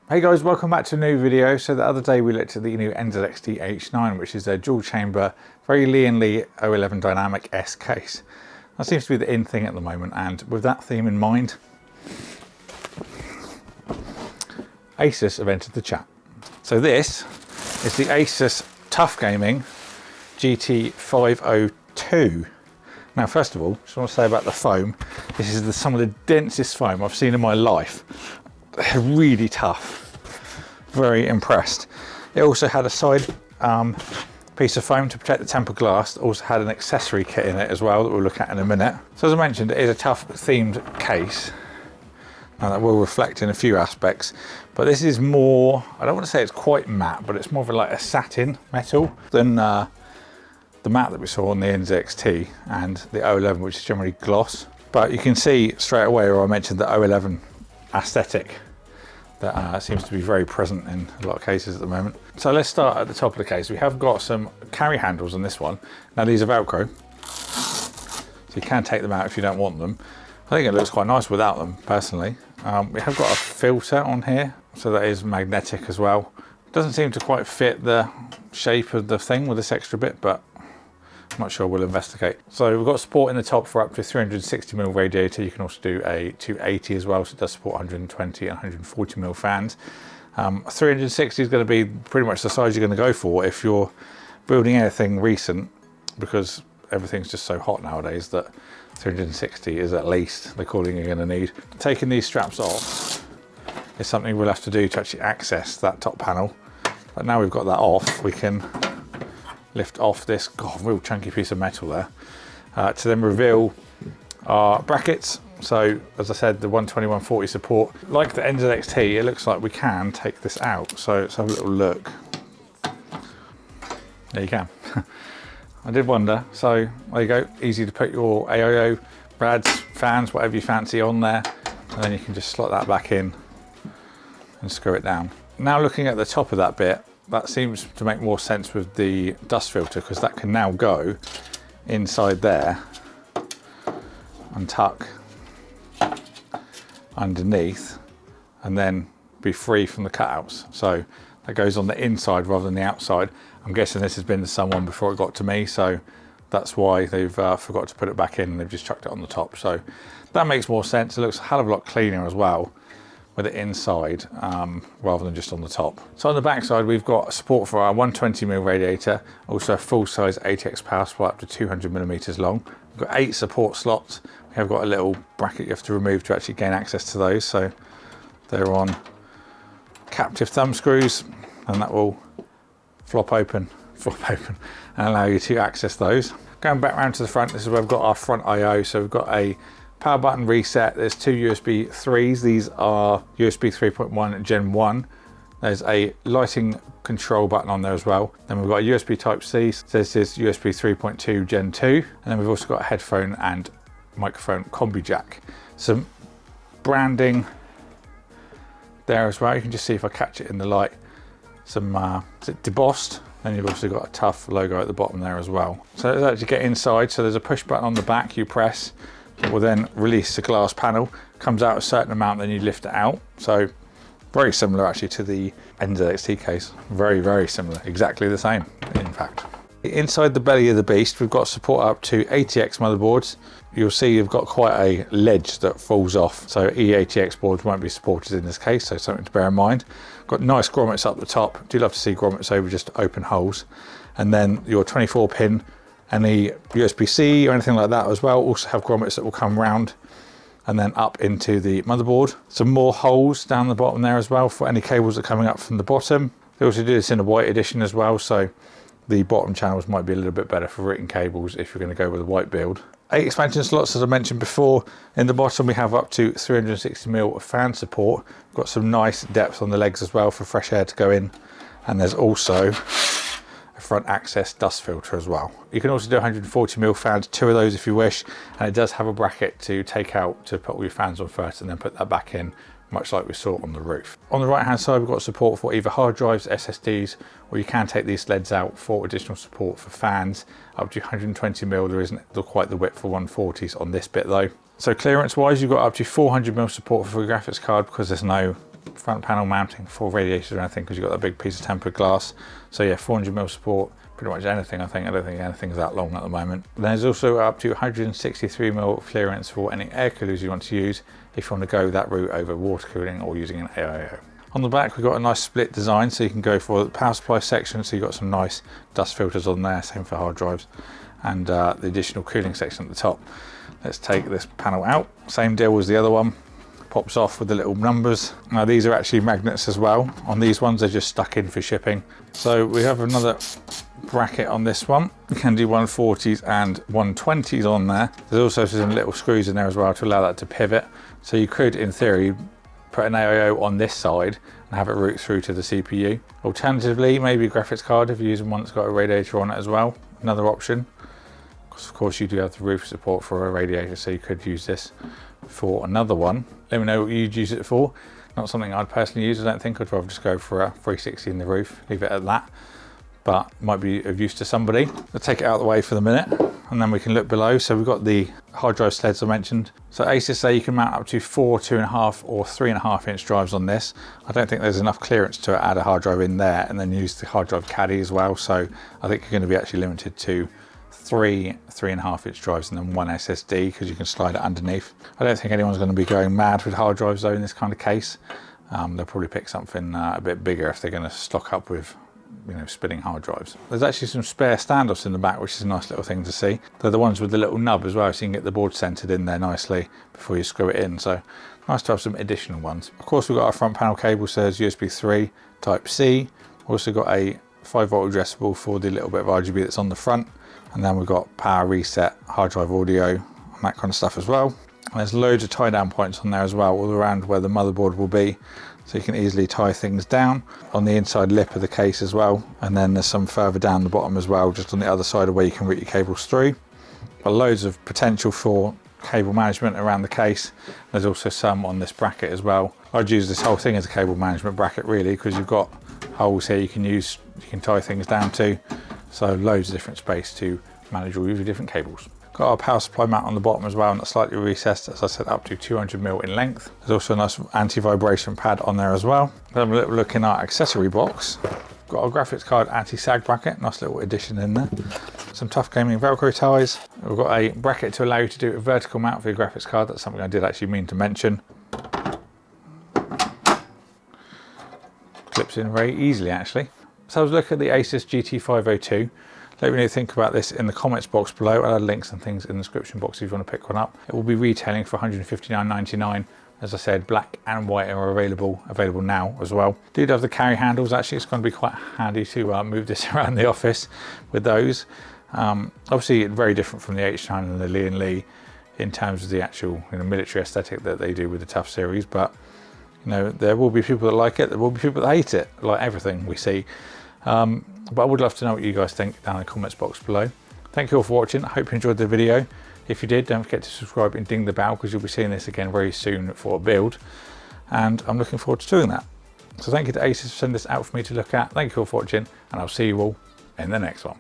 Hey guys, welcome back to a new video. So the other day we looked at the new NZXT H9, which is a dual chamber, very Lee & Lee 011 Dynamic S case. That seems to be the in thing at the moment, and with that theme in mind, ASUS have entered the chat. So this is the ASUS TUF GT502. Now, first of all, just want to say about the foam, this is some of the densest foam I've seen in my life. They're really tough, very impressed. It also had a side piece of foam to protect the tempered glass. It also had an accessory kit in it as well that we'll look at in a minute. So as I mentioned, it is a TUF themed case, and that will reflect in a few aspects, but this is more, I don't want to say it's quite matte, but it's more of like a satin metal than the matte that we saw on the NZXT and the 011, which is generally gloss. But you can see straight away where I mentioned the 011 aesthetic that seems to be very present in a lot of cases at the moment. So let's start at the top of the case. We have got some carry handles on this one. Now these are Velcro, so you can take them out if you don't want them. I think it looks quite nice without them, personally. We have got a filter on here, so that is magnetic as well. Doesn't seem to quite fit the shape of the thing with this extra bit, but I'm not sure, we'll investigate. So we've got support in the top for up to 360mm radiator. You can also do a 280 as well, so it does support 120 and 140mm fans. 360 is going to be pretty much the size you're going to go for if you're building anything recent, because everything's just so hot nowadays that 360 is at least the cooling you're going to need. Taking these straps off is something we'll have to do to actually access that top panel. But now we've got that off, we can lift off this real chunky piece of metal there to then reveal our brackets. So as I said, the 120/140 support, like the NZXT, it looks like we can take this out. So let's have a little look. There you can. I did wonder. So there you go, easy to put your AIO, rads, fans, whatever you fancy on there, and then you can just slot that back in and screw it down. Now looking at the top of that bit, that seems to make more sense with the dust filter, because that can now go inside there and tuck underneath and then be free from the cutouts. So that goes on the inside rather than the outside. I'm guessing this has been to someone before it got to me, so that's why they've forgot to put it back in and they've just chucked it on the top. So that makes more sense. It looks a hell of a lot cleaner as well with it inside rather than just on the top. So on the back side, we've got support for our 120mm radiator, also a full-size ATX power supply up to 200mm long. We've got 8 support slots. We have got a little bracket you have to remove to actually gain access to those. So they're on captive thumb screws, and that will flop open and allow you to access those. Going back around to the front, this is where we've got our front I/O. So we've got a power button reset. There's 2 USB 3s. These are USB 3.1 Gen 1. There's a lighting control button on there as well. Then we've got a USB Type C. So this is USB 3.2 Gen 2. And then we've also got a headphone and microphone combi jack. Some branding there as well. You can just see if I catch it in the light. Some is it debossed? Then you've also got a TUF logo at the bottom there as well. So let's actually get inside. So there's a push button on the back you press. It will then release the glass panel. Comes out a certain amount, then you lift it out. So very similar actually to the NZXT case. Very, very similar. Exactly the same, in fact. Inside the belly of the beast, we've got support up to ATX motherboards. You'll see you've got quite a ledge that falls off. So eATX boards won't be supported in this case, so something to bear in mind. Got nice grommets up the top. Do love to see grommets over just open holes. And then your 24-pin, any USB-C or anything like that as well, also have grommets that will come round and then up into the motherboard. Some more holes down the bottom there as well for any cables that are coming up from the bottom. They also do this in a white edition as well, so the bottom channels might be a little bit better for written cables if you're going to go with a white build. 8 expansion slots, as I mentioned before. In the bottom we have up to 360mm fan support. We've got some nice depth on the legs as well for fresh air to go in, and there's also a front access dust filter as well. You can also do 140mm fans, 2 of those if you wish, and it does have a bracket to take out to put all your fans on first and then put that back in, much like we saw on the roof. On the right hand side, we've got support for either hard drives, SSDs, or you can take these sleds out for additional support for fans up to 120mm. There isn't quite the width for 140s on this bit though. So clearance wise, you've got up to 400mm support for your graphics card because there's no front panel mounting for radiators or anything because you've got that big piece of tempered glass. So yeah, 400mm support, pretty much anything I think. I don't think anything's that long at the moment. There's also up to 163mm clearance for any air coolers you want to use if you want to go that route over water cooling or using an AIO. On the back, we've got a nice split design, so you can go for the power supply section, so you've got some nice dust filters on there, same for hard drives, and the additional cooling section at the top. Let's take this panel out. Same deal as the other one. Pops off with the little numbers. Now these are actually magnets as well. On these ones, they're just stuck in for shipping. So we have another bracket on this one. You can do 140s and 120s on there. There's also some little screws in there as well to allow that to pivot. So you could, in theory, put an AIO on this side and have it route through to the CPU. Alternatively, maybe a graphics card if you're using one that's got a radiator on it as well. Another option. Of course, you do have the roof support for a radiator, so you could use this for another one. Let me know what you'd use it for. Not something I'd personally use, I don't think. I'd rather just go for a 360 in the roof, leave it at that. But might be of use to somebody. Let's take it out of the way for the minute, and then we can look below. So we've got the hard drive sleds I mentioned. So ASUS say you can mount up to 4 2.5 or 3.5 inch drives on this. I don't think there's enough clearance to add a hard drive in there and then use the hard drive caddy as well. So I think you're going to be actually limited to 3.5 inch drives and then 1 SSD because you can slide it underneath. I don't think anyone's going to be going mad with hard drives though in this kind of case. They'll probably pick something a bit bigger if they're going to stock up with, you know, spinning hard drives. There's actually some spare standoffs in the back, which is a nice little thing to see. They're the ones with the little nub as well, so you can get the board centered in there nicely before you screw it in. So nice to have some additional ones. Of course, we've got our front panel cable, so there's USB 3 Type C. Also got a 5-volt addressable for the little bit of RGB that's on the front. And then we've got power reset, hard drive audio, and that kind of stuff as well. And there's loads of tie down points on there as well, all around where the motherboard will be. So you can easily tie things down on the inside lip of the case as well. And then there's some further down the bottom as well, just on the other side of where you can route your cables through. But loads of potential for cable management around the case. There's also some on this bracket as well. I'd use this whole thing as a cable management bracket really, because you've got holes here you can tie things down to. So loads of different space to manage all your different cables. Got our power supply mount on the bottom as well, and that's slightly recessed, as I said, up to 200mm in length. There's also a nice anti-vibration pad on there as well. Have a little look in our accessory box. Got our graphics card anti-sag bracket, nice little addition in there. Some Tough Gaming Velcro ties. We've got a bracket to allow you to do a vertical mount for your graphics card. That's something I did actually mean to mention. Clips in very easily actually. So I was looking at the ASUS GT502. Let me know what you think about this in the comments box below. I'll add links and things in the description box if you want to pick one up. It will be retailing for $159.99. As I said, black and white are available now as well. Do have the carry handles. Actually, it's going to be quite handy to move this around the office with those. Obviously, very different from the H9 and the Lee & Lee in terms of the actual military aesthetic that they do with the TUF series. But there will be people that like it. There will be people that hate it, like everything we see. But I would love to know what you guys think down in the comments box below. Thank you all for watching. I hope you enjoyed the video. If you did, don't forget to subscribe and ding the bell because you'll be seeing this again very soon for a build. And I'm looking forward to doing that. So thank you to ASUS for sending this out for me to look at. Thank you all for watching, and I'll see you all in the next one.